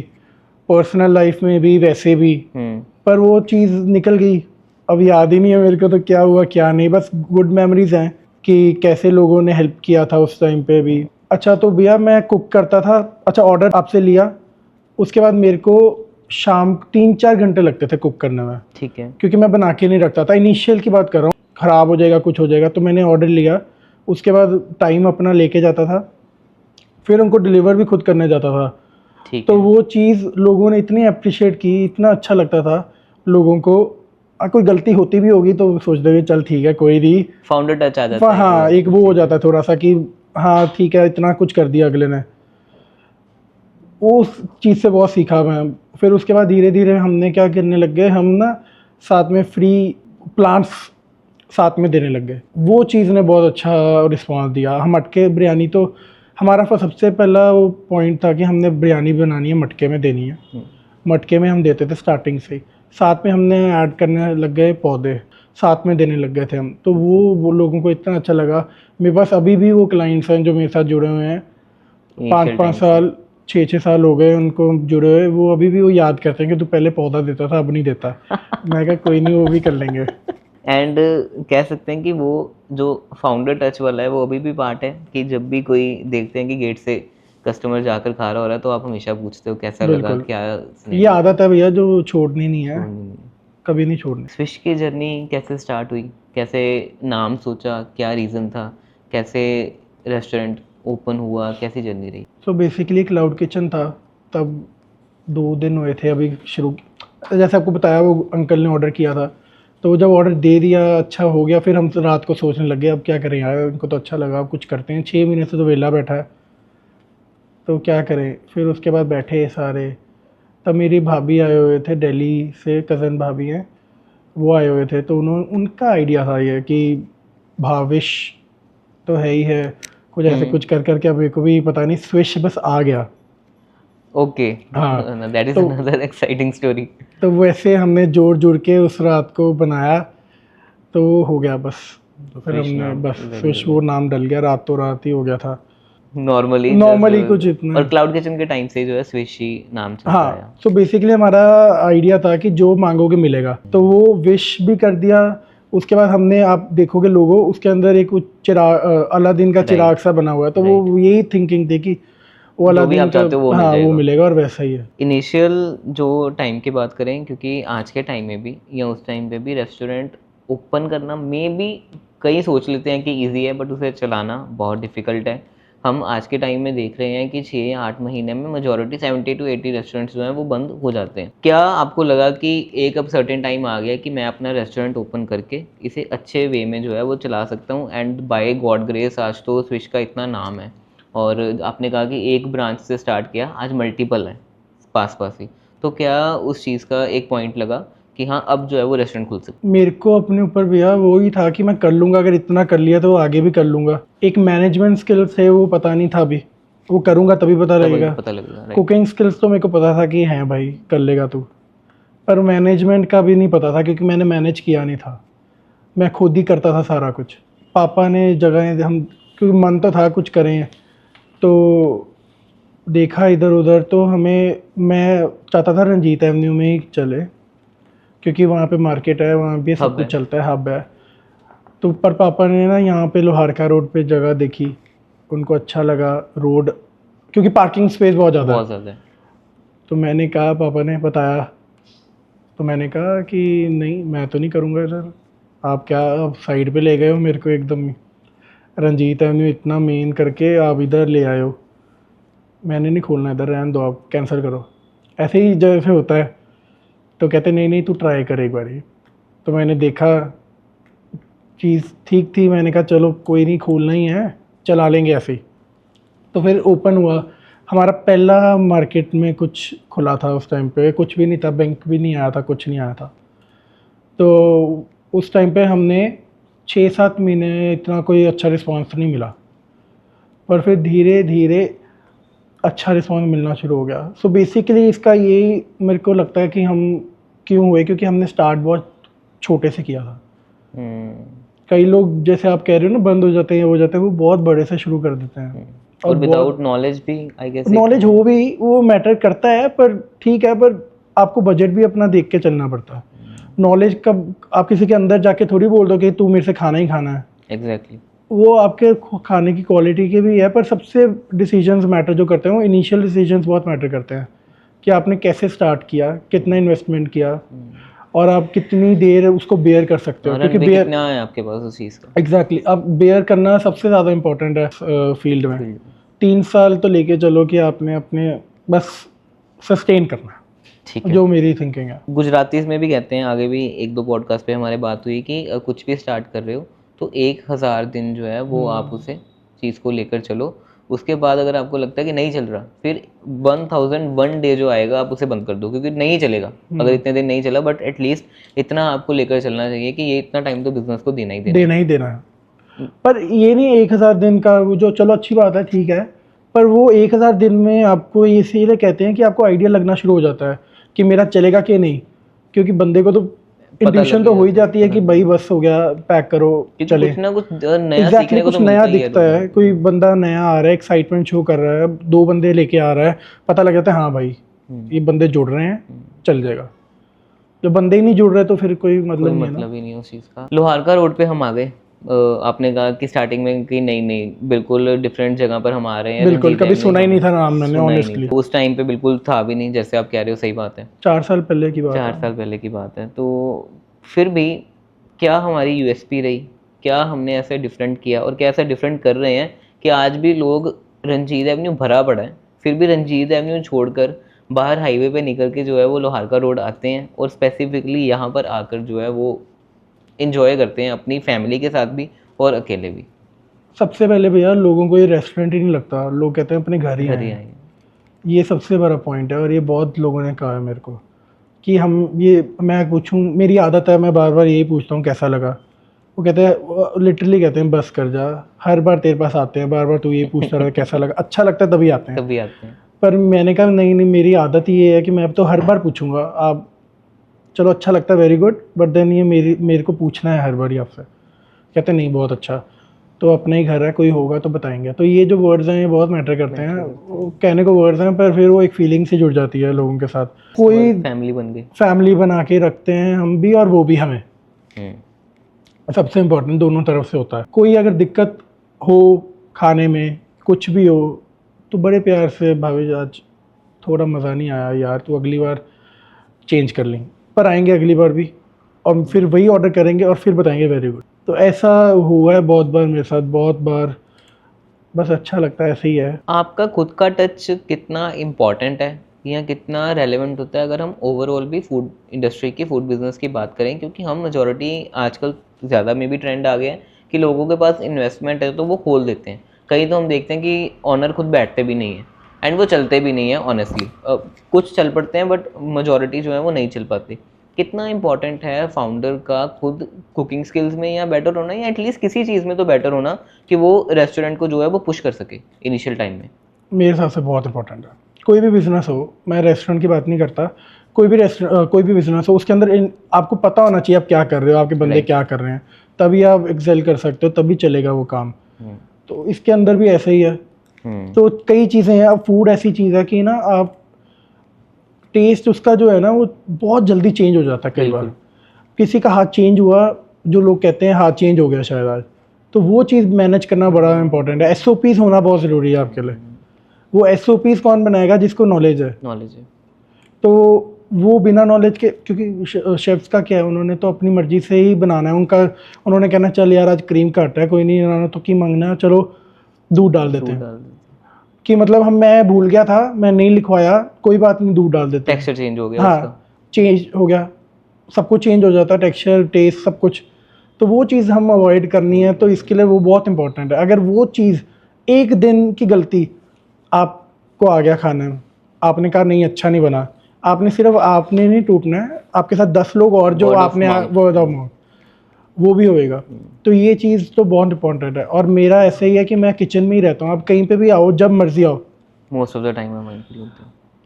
पर्सनल लाइफ में भी, वैसे भी। पर वो चीज़ निकल गई, अब याद ही नहीं है मेरे को तो क्या हुआ क्या नहीं। बस गुड मेमोरीज हैं कि कैसे लोगों ने हेल्प किया था उस टाइम पे भी। अच्छा, तो भैया मैं कुक करता था। अच्छा, ऑर्डर आपसे लिया, उसके बाद मेरे को शाम 3-4 घंटे लगते थे कुक करने में। ठीक है। क्योंकि मैं बना के नहीं रखता था, इनिशियल की बात कर रहा हूँ, ख़राब हो जाएगा, कुछ हो जाएगा। तो मैंने ऑर्डर लिया, उसके बाद टाइम अपना लेके जाता था, फिर उनको डिलीवर भी खुद करने जाता था। तो वो चीज़ लोगों ने इतनी अप्रिशिएट की, इतना अच्छा लगता था लोगों को। कोई गलती होती भी होगी तो सोच दोगे चल ठीक है, कोई नहीं, फाउंडर टच आ जाता है। हाँ, एक वो हो जाता है थोड़ा सा कि हाँ ठीक है, इतना कुछ कर दिया अगले ने। वो उस चीज़ से बहुत सीखा मैं। फिर उसके बाद धीरे धीरे हमने क्या करने लग गए, हम ना साथ में फ्री प्लांट्स साथ में देने लग गए। वो चीज़ ने बहुत अच्छा रिस्पांस दिया। हम मटके बिरयानी, तो हमारा सबसे पहला वो पॉइंट था कि हमने बिरयानी बनानी है, मटके में देनी है। मटके में हम देते थे स्टार्टिंग से ही। साथ में हमने ऐड करने लग गए पौधे, साथ में देने लग गए थे हम। तो वो लोगों को इतना अच्छा लगा। मेरे पास अभी भी वो क्लाइंट्स हैं जो मेरे साथ जुड़े हुए हैं 5-5 साल 6 साल हो गए उनको जुड़े हुए, वो अभी भी वो याद करते हैं कि तू पहले पौधा देता था अब नहीं देता। मैं कहा कोई नहीं, वो भी कर लेंगे। एंड कह सकते हैं कि वो जो फाउंडर टच वाला है वो अभी भी पार्ट है कि जब भी कोई देखते हैं कि गेट से कस्टमर जाकर खा रहा हो रहा है तो आप हमेशा पूछते हो कैसा लगा, बिल्कुल, क्या ये आदत है भैया जो छोड़नी नहीं है, कभी नहीं छोड़नी। स्विश की जर्नी कैसे स्टार्ट हुई, कैसे नाम सोचा, क्या रीज़न था, कैसे रेस्टोरेंट ओपन हुआ, कैसी जर्नी रही? सो बेसिकली क्लाउड किचन था, तब 2 दिन हुए थे अभी शुरू, जैसे आपको बताया वो अंकल ने ऑर्डर किया था, तो वो जब ऑर्डर दे दिया अच्छा हो गया, फिर हम रात को सोचने लगे अब क्या करें यार, उनको तो अच्छा लगा, अब कुछ करते हैं, 6 महीने से तो वेला बैठा है तो क्या करें। फिर उसके बाद बैठे सारे, तब मेरी भाभी आए हुए थे दिल्ली से, कज़न भाभी हैं, वो आए हुए थे, तो उनका आइडिया था ये कि भाविश तो है ही है, कुछ ऐसे कुछ कर करके अब मेरे को भी पता नहीं स्विश बस आ गया। ओके, हाँ, दैट इज तो अनदर एक्साइटिंग स्टोरी। तो वैसे हमने जोड़ जुड़ के उस रात को बनाया, तो वो हो गया बस। तो फिर Swish हमने नाम बस डल स्विश गया। वो नाम डल गया, रातों रात ही हो गया था। नॉर्मली कुछ इतना। और क्लाउड किचन के टाइम से जो है स्विश ही नाम चलता हाँ, आया। सो बेसिकली हमारा आइडिया था कि जो मांगोगे मिलेगा, तो वो विश भी कर दिया। उसके बाद हमने, आप देखोगे लोगो उसके अंदर एक चिराग, अलादीन का चिराग सा बना हुआ है, तो वो यही थिंकिंग थी कि वो जो भी अलादीन आप का, चाहते हो वो मिल हाँ वो जाएगा। मिलेगा, और वैसा ही है। इनिशियल जो टाइम की बात करें, क्योंकि आज के टाइम में भी या उस टाइम पे भी रेस्टोरेंट ओपन करना में भी कई सोच लेते हैं कि इजी है, बट उसे चलाना बहुत डिफिकल्ट है। हम आज के टाइम में देख रहे हैं कि 6 या 8 महीने में मेजॉरिटी 70 to 80 रेस्टोरेंट्स जो हैं वो बंद हो जाते हैं। क्या आपको लगा कि एक अब सर्टेन टाइम आ गया कि मैं अपना रेस्टोरेंट ओपन करके इसे अच्छे वे में जो है वो चला सकता हूँ, एंड बाय गॉड ग्रेस आज तो स्विश का इतना नाम है, और आपने कहा कि एक ब्रांच से स्टार्ट किया, आज मल्टीपल है पास पास ही, तो क्या उस चीज़ का एक पॉइंट लगा कि हाँ अब जो है वो रेस्टोरेंट खुल सकता मेरे को अपने ऊपर भैया वो ही था कि मैं कर लूँगा, अगर इतना कर लिया तो आगे भी कर लूँगा। एक मैनेजमेंट स्किल्स है वो पता नहीं था अभी, वो करूँगा तभी पता है, तब लगेगा। पता लगेगा, राइट? कुकिंग स्किल्स तो मेरे को पता था कि हैं भाई कर लेगा तू, पर मैनेजमेंट का भी नहीं पता था क्योंकि मैंने मैनेज किया नहीं था, मैं खुद ही करता था सारा कुछ। पापा ने जगह हम, क्योंकि मन तो था कुछ करें, तो देखा इधर उधर, तो हमें, मैं चाहता था रंजीत एवेन्यू में ही चले क्योंकि वहाँ पे मार्केट है, वहाँ भी सब हब कुछ है। चलता है, हब है। तो पर पापा ने ना यहाँ पे लोहारका रोड पे जगह देखी, उनको अच्छा लगा रोड, क्योंकि पार्किंग स्पेस बहुत ज़्यादा है। बहुत ज़्यादा है। तो मैंने कहा, पापा ने बताया, तो मैंने कहा कि नहीं मैं तो नहीं करूँगा इधर, आप क्या आप साइड पे ले गए हो मेरे को एकदम, रंजीत एवेन्यू इतना मेन करके आप इधर ले आए हो, मैंने नहीं खोलना इधर, रहने दो आप, कैंसिल करो। ऐसे ही जैसे होता है, तो कहते नहीं नहीं तू ट्राई कर एक बारी। तो मैंने देखा चीज़ ठीक थी, मैंने कहा चलो कोई नहीं, खोलना ही है, चला लेंगे ऐसे ही। तो फिर ओपन हुआ हमारा पहला मार्केट में, कुछ खुला था उस टाइम पे, कुछ भी नहीं था, बैंक भी नहीं आया था, कुछ नहीं आया था। तो उस टाइम पे हमने 6-7 महीने इतना कोई अच्छा रिस्पांस नहीं मिला, पर फिर धीरे धीरे अच्छा रिस्पांस मिलना शुरू हो गया। सो बेसिकली इसका यही मेरे को लगता है कि हम क्यों हुए, क्योंकि हमने स्टार्ट बहुत छोटे से किया था। कई लोग जैसे आप कह रहे हो ना बंद हो जाते हैं, हो जाते हैं, वो बहुत बड़े से शुरू कर देते हैं, और विदाउट नॉलेज भी आई गेस, नॉलेज हो भी वो मैटर करता है, पर ठीक है, पर आपको बजट भी अपना देख के चलना पड़ता है। नॉलेज कब आप किसी के अंदर जाके थोड़ी बोल दो कि तू मेरे से खाना ही खाना है, एग्जैक्टली। वो आपके खाने की क्वालिटी के भी है, पर सबसे डिसीजंस मैटर जो करते हैं वो इनिशियल डिसीजंस बहुत मैटर करते हैं कि आपने कैसे स्टार्ट किया, कितना इन्वेस्टमेंट किया, और आप कितनी देर उसको बेयर कर सकते हो, क्योंकि बेयर कितना है आपके पास उस चीज़ का। एग्जैक्टली अब बेयर करना सबसे ज़्यादा इम्पोर्टेंट है फील्ड में। 3 साल तो लेके चलो कि आपने अपने बस सस्टेन करना है, ठीक है। जो मेरी थिंकिंग है। गुजरातीज में भी कहते हैं, आगे भी 1-2 पॉडकास्ट पे हमारे बात हुई कि कुछ भी स्टार्ट कर रहे हो तो 1000 दिन जो है वो आप उसे चीज़ को लेकर चलो, उसके बाद अगर आपको लगता है कि नहीं चल रहा, फिर 1001 डे जो आएगा आप उसे बंद कर दो, क्योंकि नहीं चलेगा अगर इतने दिन नहीं चला, बट एटलीस्ट इतना आपको लेकर चलना चाहिए कि ये इतना टाइम तो बिजनेस को देना ही देना है। पर ये नहीं 1000 दिन का वो, जो चलो अच्छी बात है, ठीक है, पर वो 1000 दिन में आपको ये इसीलिए कहते हैं कि आपको आइडिया लगना शुरू हो जाता है कि मेरा चलेगा कि नहीं, क्योंकि बंदे को तो इंट्यूशन तो हो ही जाती है कि भाई बस हो गया, पैक करो क्योंकि चले। कुछ ना कुछ नया एग्जैक्टली सीखने को कुछ तो नया मिलता ही दिखता लोगों है, को। कोई बंदा नया आ रहा है, एक्साइटमेंट शो कर रहा है, 2 बंदे लेके आ रहा है, पता लग जाता है हाँ भाई ये बंदे जुड़ रहे हैं, चल जाएगा। जब बंदे ही नहीं जुड़ रहे तो फिर कोई कोई मतलब नहीं है ना। मतलब ही नहीं है उस चीज़ का। लोहारका रोड पे हम आ गए। आपने कहा कि स्टार्टिंग में कि नहीं नहीं बिल्कुल डिफरेंट जगह पर हम आ रहे हैं, बिल्कुल, रंजीत कभी डैम सुना ही नहीं नहीं था नाम मैंने सुना ही नहीं ऑनेस्टली। था उस टाइम पे, बिल्कुल था भी नहीं जैसे आप कह रहे हो, सही बात है। 4 साल पहले की बात 4 है। साल पहले की बात है। तो फिर भी क्या हमारी यूएसपी रही, क्या हमने ऐसे डिफरेंट किया और क्या ऐसा डिफरेंट कर रहे हैं कि आज भी लोग रंजीत एवेन्यू भरा पड़ा है, फिर भी रंजीत एवेन्यू छोड़कर बाहर हाईवे पे निकल के जो है वो लोहारका रोड आते हैं और स्पेसिफिकली यहाँ पर आकर जो है वो इंजॉय करते हैं अपनी फैमिली के साथ भी और अकेले भी। सबसे पहले भैया लोगों को ये रेस्टोरेंट ही नहीं लगता, लोग कहते हैं अपने घर ही घर आए ही हैं। आए हैं। ये सबसे बड़ा पॉइंट है और ये बहुत लोगों ने कहा है मेरे को कि हम ये, मैं पूछूं, मेरी आदत है मैं बार बार यही पूछता हूँ कैसा लगा। वो कहते हैं, लिटरली कहते हैं बस कर जा, हर बार तेरे पास आते हैं, बार बार तू यही पूछता रहा कैसा लगा, अच्छा लगता है तभी आते हैं। तभी आते हैं। पर मैंने कहा नहीं नहीं, मेरी आदत ही ये है कि मैं अब तो हर बार पूछूंगा। आप चलो अच्छा लगता है वेरी गुड, बट देन ये मेरे को पूछना है हर बार ही आपसे। कहते हैं नहीं बहुत अच्छा, तो अपना ही घर है, कोई होगा तो बताएंगे। तो ये जो वर्ड्स हैं ये बहुत मैटर करते हैं। वो कहने को वर्ड्स हैं पर फिर वो एक फीलिंग से जुड़ जाती है लोगों के साथ। कोई फैमिली बन गई। फैमिली बना के रखते हैं हम भी और वो भी हमें। सबसे इम्पोर्टेंट दोनों तरफ से होता है। कोई अगर दिक्कत हो खाने में कुछ भी हो तो बड़े प्यार से, भाभी आज थोड़ा मज़ा नहीं आया यार, तो अगली बार चेंज कर लेंगे, पर आएंगे अगली बार भी और फिर वही ऑर्डर करेंगे और फिर बताएंगे वेरी गुड। तो ऐसा हुआ है बहुत बार मेरे साथ, बहुत बार। बस अच्छा लगता है, ऐसे ही है। आपका खुद का टच कितना इम्पॉर्टेंट है या कितना रेलेवेंट होता है अगर हम ओवरऑल भी फूड इंडस्ट्री की, फूड बिजनेस की बात करें? क्योंकि हम मेजॉरिटी आजकल ज़्यादा में भी ट्रेंड आ गया है कि लोगों के पास इन्वेस्टमेंट है तो वो खोल देते हैं। कहीं तो हम देखते हैं कि ऑनर खुद बैठते भी नहीं है एंड वो चलते भी नहीं है ऑनेस्टली। कुछ चल पड़ते हैं बट मेजॉरिटी जो है वो नहीं चल पाती। कितना इंपॉर्टेंट है फाउंडर का खुद कुकिंग स्किल्स में या बेटर होना, या एटलीस्ट किसी चीज़ में तो बेटर होना कि वो रेस्टोरेंट को जो है वो पुश कर सके इनिशियल टाइम में? मेरे हिसाब से बहुत इंपॉर्टेंट है। कोई भी बिजनेस हो, मैं रेस्टोरेंट की बात नहीं करता, कोई भी बिजनेस हो, उसके अंदर आपको पता होना चाहिए आप क्या कर रहे हो, आपके बंदे क्या कर रहे हैं, तभी आप एक्सेल कर सकते हो, तभी चलेगा वो काम। तो इसके अंदर भी ऐसा ही है। तो कई चीज़ें हैं। अब फूड ऐसी चीज़ है कि ना आप टेस्ट उसका जो है ना वो बहुत जल्दी चेंज हो जाता है। कई बार किसी का हाथ चेंज हुआ, जो लोग कहते हैं हाथ चेंज हो गया शायद आज, तो वो चीज़ मैनेज करना बड़ा इंपॉर्टेंट है। SOPs होना बहुत ज़रूरी है आपके लिए। वो SOPs कौन बनाएगा? जिसको नॉलेज है। तो वो बिना नॉलेज के, क्योंकि शेफ्स का क्या है, उन्होंने तो अपनी मर्जी से ही बनाना है। उन्होंने कहना चल यार आज क्रीम घट है, कोई नहीं, उन्होंने तो की मांगना है, चलो दूध डाल देते हैं। कि मतलब मैं भूल गया था, मैं नहीं लिखवाया, कोई बात नहीं, दूध डाल देते हैं। टेक्सचर चेंज हो गया। हाँ, चेंज हो गया, सब कुछ चेंज हो जाता है, टेक्सचर, टेस्ट, सब कुछ। तो वो चीज़ हम अवॉइड करनी है, तो इसके लिए वो बहुत इंपॉर्टेंट है। अगर वो चीज़, एक दिन की गलती आपको आ गया खाने में, आपने कहा नहीं अच्छा नहीं बना, आपने सिर्फ आपने नहीं टूटना है, आपके साथ 10 लोग और जो आपने वो भी होएगा। तो ये चीज़ तो बहुत इंपॉर्टेंट है। और मेरा ऐसे ही है कि मैं किचन में ही रहता हूँ। आप कहीं पे भी आओ, जब मर्जी आओ, मोस्ट ऑफ द टाइम मैं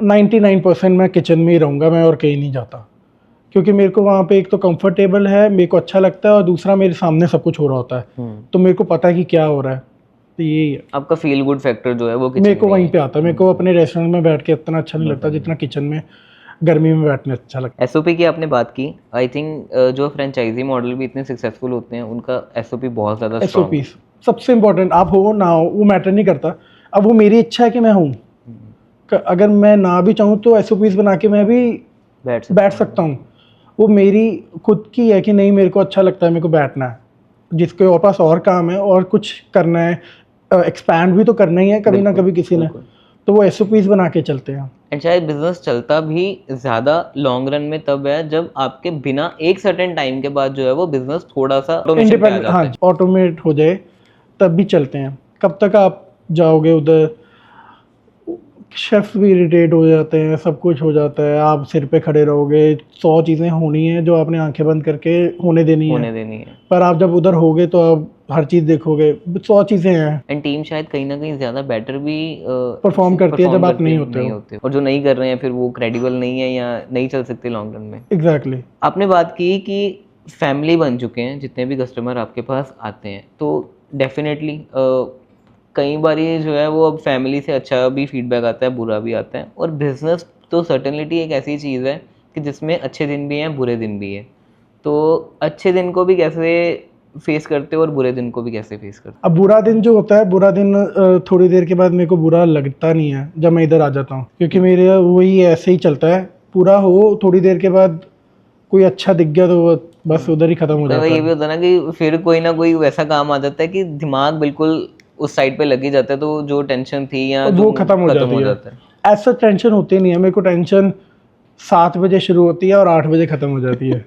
99% मैं किचन में ही रहूँगा, मैं और कहीं नहीं जाता। क्योंकि मेरे को वहाँ पे एक तो कंफर्टेबल है, मेरे को अच्छा लगता है, और दूसरा मेरे सामने सब कुछ हो रहा होता है, तो मेरे को पता है कि क्या हो रहा है। तो यही है आपका फील गुड फैक्टर जो है वो मेरे को वहीं पे आता है। मेरे को अपने रेस्टोरेंट में बैठ के इतना अच्छा नहीं लगता जितना किचन में गर्मी में बैठने अच्छा लगता है। SOP की आपने बात की, आई थिंक जो फ्रेंचाइजी मॉडल भी इतने सक्सेसफुल होते हैं उनका SOP बहुत ज़्यादा स्ट्रॉन्ग है। SOPs सबसे इम्पोर्टेंट। आप हो ना हो वो मैटर नहीं करता। अब वो मेरी इच्छा है कि मैं हूँ, अगर मैं ना भी चाहूँ तो SOPs बना के मैं भी बैठ सकता हूँ। वो मेरी खुद की है कि नहीं, मेरे को अच्छा लगता है, मेरे को बैठना है। जिसके और पास और काम है और कुछ करना है, एक्सपैंड भी तो करना ही है कभी ना कभी किसी ने, तो वो SOPs बना के चलते हैं। एंड शायद बिजनेस चलता भी ज़्यादा लॉन्ग रन में तब है जब आपके बिना एक सर्टेन टाइम के बाद जो है वो बिजनेस थोड़ा सा इंडिपेंडेंट, हाँ, ऑटोमेट हो जाए तब भी चलते हैं। कब तक आप जाओगे उधर? शेफ्स भी इरिटेट हो जाते हैं, सब कुछ हो जाता है, आप सिर पे खड़े रहोगे, 100 चीज़ें होनी है जो आपने आंखें बंद करके होने देनी है, पर आप जब उधर होगे तो आप हर चीज़ देखोगे, 100 चीज़ें हैं। एंड टीम शायद कहीं ना कहीं ज़्यादा बेटर भी परफॉर्म करती है जब आप नहीं होते हो। और जो नहीं कर रहे हैं फिर वो क्रेडिबल नहीं है या नहीं चल सकते लॉन्ग रन में। एग्जैक्टली। आपने बात की कि फैमिली बन चुके हैं जितने भी कस्टमर आपके पास आते हैं, तो डेफिनेटली कई बार ये जो है वो अब फैमिली से अच्छा भी फीडबैक आता है, बुरा भी आता है। और बिजनेस तो सर्टेनलिटी एक ऐसी चीज़ है कि जिसमें अच्छे दिन भी हैं, बुरे दिन भी है। तो अच्छे दिन को भी कैसे फेस करते हो और बुरे दिन को भी कैसे फेस करते हो? अब बुरा दिन जो होता है, बुरा दिन थोड़ी देर के बाद मेरे को बुरा लगता नहीं है जब मैं इधर आ जाता हूँ, क्योंकि मेरे वही ऐसे ही चलता है, पूरा हो थोड़ी देर के बाद कोई अच्छा दिख गया तो बस उधर ही खत्म हो जाता ये है। भी होता है ना कि फिर कोई ना कोई वैसा काम आ जाता है कि दिमाग बिल्कुल उस साइड पे लग ही जाता है, तो जो टेंशन थी या वो जो खत्म हो जाती है। ऐसा टेंशन होती नहीं है मेरे को, टेंशन 7 बजे शुरू होती है और 8 बजे खत्म हो जाती है।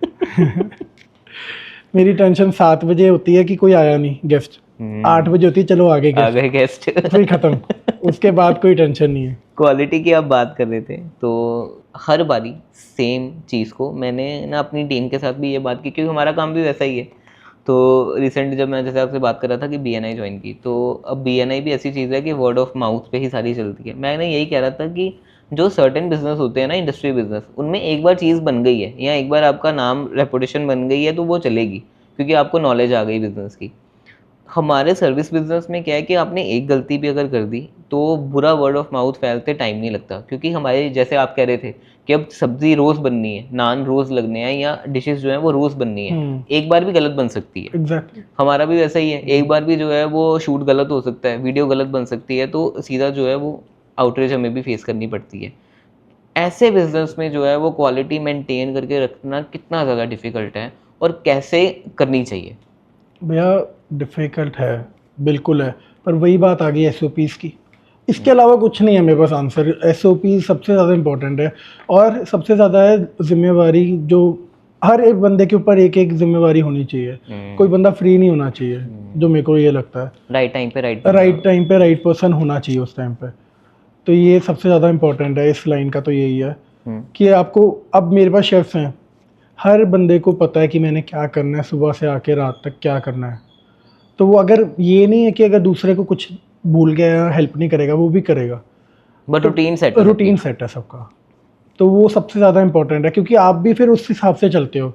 मेरी टेंशन 7 बजे होती है कि कोई आया नहीं गेस्ट, 8 बजे होती है चलो आगे आ गए गेस्ट, फिर खत्म। उसके बाद कोई टेंशन नहीं है। क्वालिटी की आप बात कर रहे थे, तो हर बारी सेम चीज़ को मैंने ना अपनी टीम के साथ भी ये बात की, क्योंकि हमारा काम भी वैसा ही है। तो रिसेंटली जब मैं जैसे आपसे बात कर रहा था कि BNI ज्वाइन की, तो अब BNI भी ऐसी चीज़ है कि वर्ड ऑफ माउथ पे ही सारी चलती है। मैंने यही कह रहा था कि जो सर्टेन बिजनेस होते हैं ना, इंडस्ट्री बिजनेस, उनमें एक बार चीज़ बन गई है या एक बार आपका नाम रेपुटेशन बन गई है तो वो चलेगी, क्योंकि आपको नॉलेज आ गई बिजनेस की। हमारे सर्विस बिजनेस में क्या है कि आपने एक गलती भी अगर कर दी तो बुरा वर्ड ऑफ माउथ फैलते टाइम नहीं लगता, क्योंकि हमारे जैसे आप कह रहे थे कि अब सब्जी रोज बननी है, नान रोज लगने हैं या डिशेस जो है वो रोज बननी है, एक बार भी गलत बन सकती है। एग्जैक्टली। हमारा भी वैसा ही है, एक बार भी जो है वो शूट गलत हो सकता है, वीडियो गलत बन सकती है, तो सीधा जो है वो आउटरीच हमें भी फेस करनी पड़ती है। ऐसे बिजनेस में जो है वो क्वालिटी मेंटेन करके रखना कितना ज़्यादा डिफिकल्ट है और कैसे करनी चाहिए? भैया डिफ़िकल्ट है, बिल्कुल है, पर वही बात आ गई SOPs की। इसके अलावा कुछ नहीं है मेरे पास आंसर। SOP सबसे ज़्यादा इम्पोर्टेंट है, और सबसे ज़्यादा है ज़िम्मेवारी, जो हर एक बंदे के ऊपर एक एक ज़िम्मेवारी होनी चाहिए। कोई बंदा फ्री नहीं होना चाहिए, जो मेरे को ये लगता है। राइट टाइम पे राइट राइट पर्सन होना चाहिए उस टाइम पे। तो ये सबसे ज़्यादा इम्पोर्टेंट है इस लाइन का, तो यही है कि आपको, अब मेरे पास शेफ्स हैं, हर बंदे को पता है कि मैंने क्या करना है, सुबह से आके रात तक क्या करना है। तो वो अगर ये नहीं है कि अगर दूसरे को कुछ भूल गया हेल्प नहीं करेगा, वो भी करेगा, बट रूटीन सेट है सबका। तो वो सबसे ज़्यादा इम्पोर्टेंट है, क्योंकि आप भी फिर उस हिसाब से चलते हो।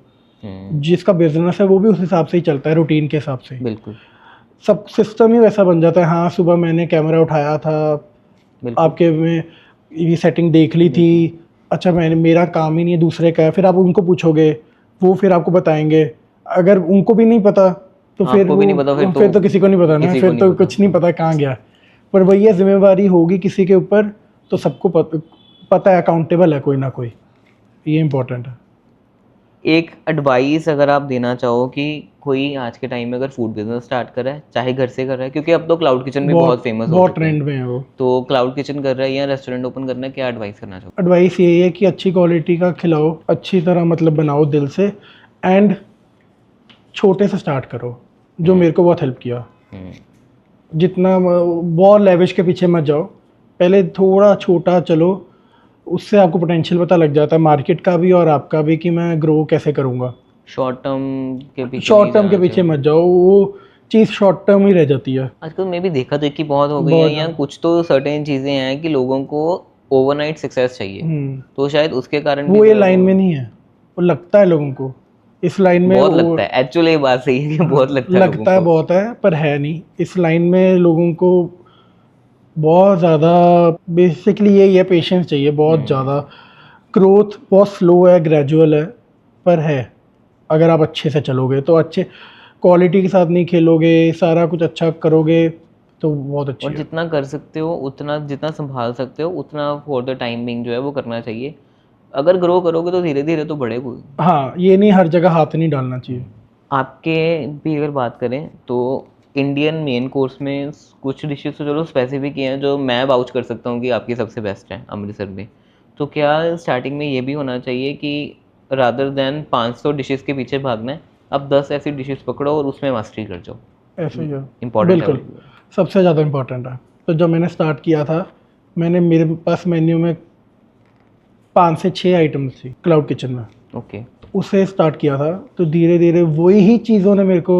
जिसका बिजनेस है वो भी उस हिसाब से ही चलता है, रूटीन के हिसाब से। बिल्कुल, सब सिस्टम ही वैसा बन जाता है। हाँ, सुबह मैंने कैमरा उठाया था, आपके में ये सेटिंग देख ली थी, अच्छा मैंने, मेरा काम ही नहीं है, दूसरे का है, फिर आप उनको पूछोगे, वो फिर आपको बताएंगे। अगर उनको भी नहीं पता तो फिर भी नहीं पता, फिर तो किसी को नहीं पता ना, फिर तो कुछ नहीं पता कहाँ गया। पर वही है, जिम्मेवारी होगी किसी के ऊपर तो सबको पता है, अकाउंटेबल है कोई ना कोई, ये इम्पोर्टेंट है। एक एडवाइस अगर आप देना चाहो कि कोई आज के टाइम में अगर फूड बिजनेस स्टार्ट कर रहा है, चाहे घर से कर रहा है, क्योंकि अब तो क्लाउड किचन भी बहुत फेमस बहुत ट्रेंड में है वो, तो क्लाउड किचन कर रहा है या रेस्टोरेंट ओपन करना है, क्या एडवाइस करना चाहो? एडवाइस यही है कि अच्छी क्वालिटी का खिलाओ, अच्छी तरह मतलब बनाओ दिल से, एंड छोटे से स्टार्ट करो, जो मेरे को बहुत हेल्प किया। जितना बहुत लेविश के पीछे मत जाओ, पहले थोड़ा छोटा चलो, उससे आपको पोटेंशियल पता लग जाता है मार्केट का भी और आपका भी, कि मैं ग्रो कैसे करूँगा। शॉर्ट टर्म के पीछे मत जाओ, वो चीज़ शॉर्ट टर्म ही रह जाती है। आजकल मैं भी देखा देखी बहुत हो गई है, या कुछ तो सर्टेन चीज़ें हैं कि लोगों को ओवरनाइट सक्सेस चाहिए, तो शायद उसके कारण वो ये लाइन में नहीं है, वो लगता है लोगों को इस लाइन में, बहुत लगता है। एक्चुअली ये बात सही है कि बहुत लगता है बहुत है, पर है नहीं। इस लाइन में लोगों को बहुत ज़्यादा, बेसिकली यही है, पेशेंस चाहिए बहुत ज़्यादा। ग्रोथ बहुत स्लो है, ग्रेजुअल है, पर है। अगर आप अच्छे से चलोगे तो, अच्छे क्वालिटी के साथ नहीं खेलोगे, सारा कुछ अच्छा करोगे तो बहुत अच्छी और जितना कर सकते हो उतना, जितना संभाल सकते हो उतना फॉर द टाइम बिंग जो है वो करना चाहिए। अगर ग्रो करोगे तो धीरे धीरे तो बढ़ेगा। हाँ, ये नहीं हर जगह हाथ नहीं डालना चाहिए। आपके भी अगर बात करें तो इंडियन मेन कोर्स में कुछ डिशेस तो चलो स्पेसिफिक हैं जो मैं वाउच कर सकता हूँ कि आपकी सबसे बेस्ट है अमृतसर में, तो क्या स्टार्टिंग में ये भी होना चाहिए कि रादर देन 500 डिशेस के पीछे भागना है, अब 10 ऐसी डिशेस पकड़ो और उसमें मास्टरी कर जाओ? ऐसे ही है, इम्पोर्टेंट है, बिल्कुल सबसे ज़्यादा इम्पोर्टेंट है। तो जब मैंने स्टार्ट किया था, मैंने मेरे पास मेन्यू में 5 से 6 आइटम्स थी क्लाउड किचन में, ओके। उससे स्टार्ट किया था। तो धीरे धीरे वही ही चीज़ों ने मेरे को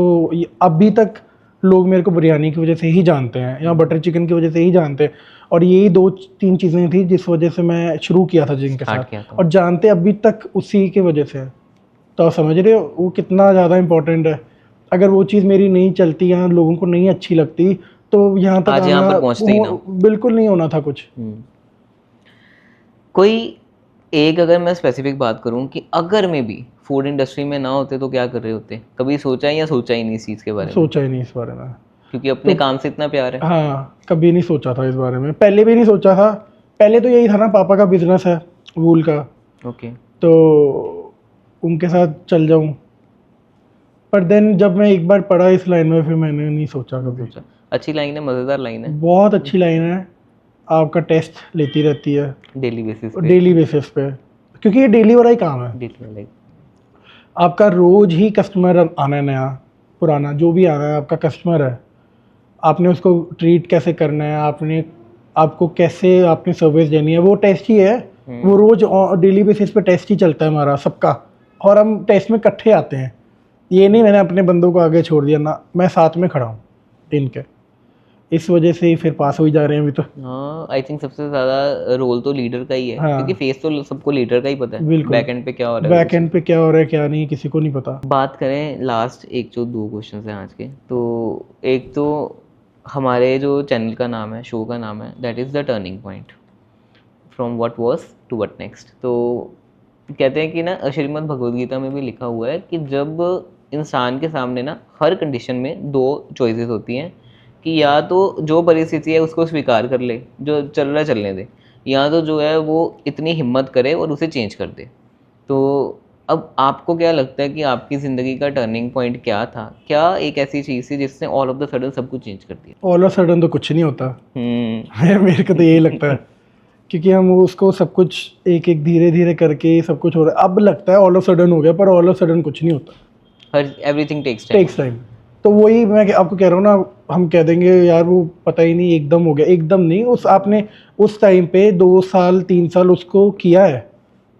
अभी तक लोग मेरे को बिरयानी की वजह से ही जानते हैं या बटर चिकन की वजह से ही जानते हैं, और यही 2-3 चीज़ें थी जिस वजह से मैं शुरू किया था जिनके Start साथ, किया था। और जानते अभी तक उसी की वजह से है। तो आप समझ रहे हो वो कितना ज़्यादा इम्पोर्टेंट है। अगर वो चीज़ मेरी नहीं चलती या लोगों को नहीं अच्छी लगती तो यहाँ तक आज यहाँ आना पर पहुँचते ही ना। बिल्कुल नहीं होना था कुछ। कोई एक, अगर मैं स्पेसिफिक बात करूं कि अगर मैं भी फूड इंडस्ट्री में ना होते तो क्या कर रहे होते, कभी सोचा है या सोचा ही नहीं इस चीज़ के बारे में? सोचा ही नहीं इस बारे में। क्योंकि अपने तो काम से इतना प्यार है। हाँ, कभी नहीं सोचा था इस बारे में, पहले भी नहीं सोचा था। पहले तो यही था ना, पापा का बिजनेस है वूल का, ओके। तो उनके साथ चल जाऊं। पर देन जब मैं एक बार पढ़ा इस लाइन में, फिर मैंने नहीं सोचा कभी। सोचा। अच्छी लाइन है, मज़ेदार लाइन है, बहुत अच्छी लाइन है। आपका टेस्ट लेती रहती है डेली बेसिस पे। डेली बेसिस पे, क्योंकि ये डेली वाला ही काम है। Daily like. आपका रोज ही कस्टमर आना है, नया पुराना जो भी आना है आपका कस्टमर है। आपने उसको ट्रीट कैसे करना है, आपको कैसे आपने सर्विस देनी है, वो टेस्ट ही है। वो रोज डेली बेसिस पे टेस्ट ही चलता है हमारा सबका, और हम टेस्ट में इकट्ठे आते हैं। ये नहीं मैंने अपने बंदों को आगे छोड़ दिया ना, मैं साथ में खड़ा हूँ इनके, इस वजह से ही फिर पास हो ही जा रहे हैं अभी तो। हाँ, आई थिंक सबसे ज़्यादा रोल तो लीडर का ही है। हाँ। क्योंकि फेस तो सबको लीडर का ही पता है, बिल्कुल। बैक एंड पे क्या हो रहा है। बैक एंड पे क्या हो रहा है क्या नहीं किसी को नहीं पता। बात करें लास्ट एक जो 2 क्वेश्चन हैं आज के, तो एक तो हमारे जो चैनल का नाम है, शो का नाम है, that is the turning point, from what was to what next. तो कहते हैं कि ना, श्रीमद् भगवद गीता में भी लिखा हुआ है कि जब इंसान के सामने ना हर कंडीशन में 2 चॉइसेस होती हैं, कि या तो जो परिस्थिति है उसको स्वीकार कर ले, जो चल रहा है चलने दे, या तो जो है वो इतनी हिम्मत करे और उसे चेंज कर दे। तो अब आपको क्या लगता है कि आपकी ज़िंदगी का टर्निंग पॉइंट क्या था? क्या एक ऐसी चीज़ थी जिसने ऑल ऑफ द सडन सब कुछ चेंज कर दिया? ऑल ऑफ सडन तो कुछ नहीं होता। मेरे को तो यही लगता है, क्योंकि हम उसको सब कुछ एक एक धीरे धीरे करके सब कुछ हो रहा है। अब लगता है ऑल ऑफ सडन हो गया, पर ऑल ऑफ सडन कुछ नहीं होता। हर everything takes time. Takes time. तो वही मैं आपको कह रहा हूँ ना, हम कह देंगे यार वो पता ही नहीं एकदम हो गया, एकदम नहीं। आपने उस टाइम पे 2 साल 3 साल उसको किया है,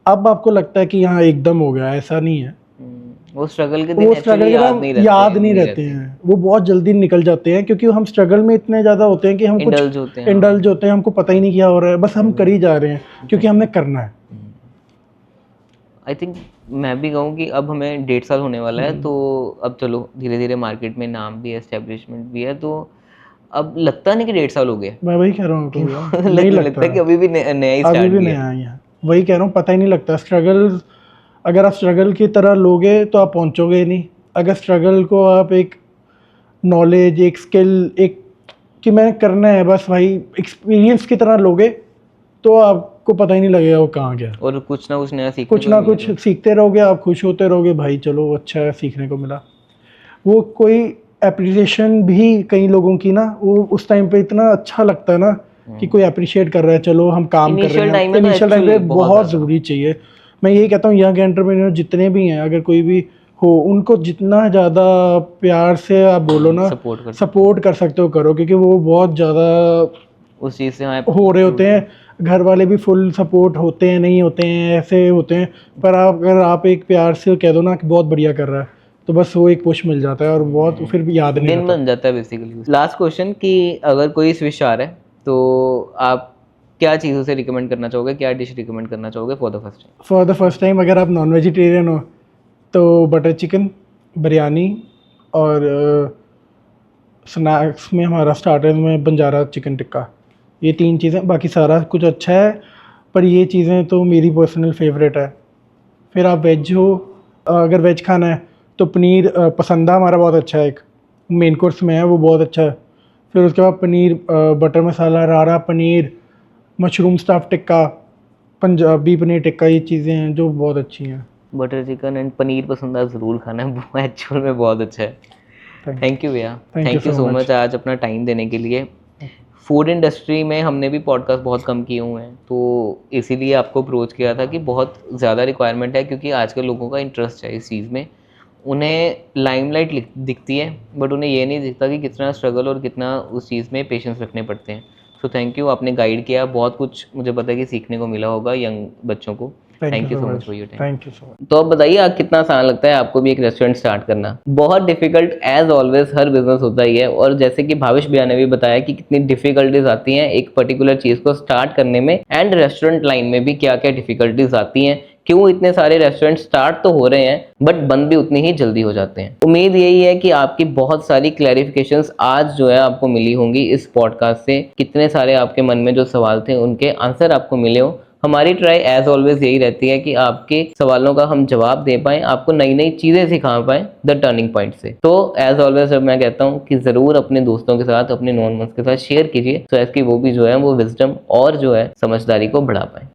अब आपको लगता है कि यहाँ एकदम हो गया, ऐसा नहीं है। वो स्ट्रगल के दिन वो एक्चुअली स्ट्रगल याद नहीं नहीं रहते हैं, वो बहुत जल्दी निकल जाते हैं, क्योंकि हम स्ट्रगल में इतने ज़्यादा होते हैं कि हम कुछ इंडल्ज होते हैं। इंडल्ज होते हैं, हमको पता ही नहीं क्या हो रहा है, बस हम कर ही जा रहे हैं क्योंकि हमने करना है। आई थिंक मैं भी कहूँ कि अब हमें 1.5 साल होने वाला है, तो अब चलो धीरे धीरे मार्केट में नाम भी है, एस्टेब्लिशमेंट भी है, तो अब लगता नहीं कि 1.5 साल हो गए। मैं वही कह रहा हूँ आपको भैया, नहीं लगता है कि अभी भी नया ही अभी स्टार्ट भी किया नया ही है। वही कह रहा हूँ, पता ही नहीं लगता स्ट्रगल। अगर आप स्ट्रगल की तरह लोगे तो आप पहुँचोगे ही नहीं। अगर स्ट्रगल को आप एक नॉलेज, एक स्किल, एक कि मैंने करना है बस भाई, एक्सपीरियंस की तरह लोगे, तो आपको पता ही नहीं लगेगा वो कहाँ गया। और कुछ ना कुछ नया सीखने कुछ को ना मिलेगा। कुछ सीखते रहोगे, आप खुश होते रहोगे, भाई चलो अच्छा है सीखने को मिला। वो कोई एप्रिसिएशन भी कई लोगों की ना, वो उस टाइम पे इतना अच्छा लगता है ना कि कोई अप्रिशिएट कर रहा है, चलो हम काम कर रहे Initial हैं। time में तो इनिशियल टाइम पे actually बहुत बहुत ज़्यादा। ज़रूरी चाहिए। मैं यही कहता हूँ यंग एंटरप्रेन्योर जितने भी हैं, अगर कोई भी हो, उनको जितना ज़्यादा प्यार से आप बोलो ना, सपोर्ट कर सकते हो करो, क्योंकि वो बहुत ज़्यादा उस चीज़ से हो रहे होते हैं। घर वाले भी फुल सपोर्ट होते हैं, नहीं होते हैं, ऐसे होते हैं, पर अगर आप एक प्यार से कह दो ना कि बहुत बढ़िया कर रहा है, तो बस वो एक पुश मिल जाता है और बहुत फिर भी याद नहीं दिन रहता। बन जाता है बेसिकली। लास्ट क्वेश्चन कि अगर कोई स्विश आ रहा है तो आप क्या चीज़ उसे रिकमेंड करना चाहोगे, क्या डिश रिकमेंड करना चाहोगे for the first time? For the first time अगर आप नॉन वेजिटेरियन हो तो बटर चिकन, बिरयानी, और स्नैक्स में हमारा स्टार्टर में बंजारा चिकन टिक्का, ये 3 चीज़ें। बाकी सारा कुछ अच्छा है, पर ये चीज़ें तो मेरी पर्सनल फेवरेट है। फिर आप वेज हो, अगर वेज खाना है तो पनीर पसंदा हमारा बहुत अच्छा है, एक मेन कोर्स में है, वो बहुत अच्छा है। फिर उसके बाद पनीर बटर मसाला, रारा पनीर, मशरूम स्टफ टिक्का, पंजाबी पनीर टिक्का, ये चीज़ें हैं जो बहुत अच्छी हैं। बटर चिकन एंड पनीर पसंद ज़रूर खाना है, वो एक्चुअल में बहुत अच्छा है। थैंक यू भैया, थैंक यू सो मच आज अपना टाइम देने के लिए। फूड इंडस्ट्री में हमने भी पॉडकास्ट बहुत कम किए हुए हैं, तो इसीलिए आपको अप्रोच किया था कि बहुत ज़्यादा रिक्वायरमेंट है, क्योंकि आजकल लोगों का इंटरेस्ट है इस चीज़ में। उन्हें लाइमलाइट दिखती है, बट उन्हें ये नहीं दिखता कि कितना स्ट्रगल और कितना उस चीज़ में पेशेंस रखने पड़ते हैं। सो थैंक यू, आपने गाइड किया, बहुत कुछ मुझे पता है कि सीखने को मिला होगा यंग बच्चों को। Thank you so much for your time. Thank you so much. तो अब बताइए आप कितना आसान लगता है आपको भी एक रेस्टोरेंट स्टार्ट करना? बहुत डिफिकल्ट एज ऑलवेज, हर बिजनेस होता ही है। और जैसे कि भाविश भैया ने भी बताया कि कितनी डिफिकल्टीज आती हैं एक पर्टिकुलर चीज को स्टार्ट करने में, एंड रेस्टोरेंट लाइन में भी क्या क्या डिफिकल्टीज आती हैं, क्यों इतने सारे रेस्टोरेंट स्टार्ट तो हो रहे हैं बट बंद भी उतनी ही जल्दी हो जाते हैं। उम्मीद यही है कि आपकी बहुत सारी क्लैरिफिकेशंस आज जो है आपको मिली होंगी इस पॉडकास्ट से। कितने सारे आपके मन में जो सवाल थे उनके आंसर आपको मिले हो। हमारी ट्राई एज ऑलवेज यही रहती है कि आपके सवालों का हम जवाब दे पाएं, आपको नई नई चीजें सिखा पाएं द टर्निंग पॉइंट से। तो एज ऑलवेज अब मैं कहता हूं कि जरूर अपने दोस्तों के साथ, अपने नॉन वंस के साथ शेयर कीजिए, सो एज कि वो भी जो है वो विजडम और जो है समझदारी को बढ़ा पाए।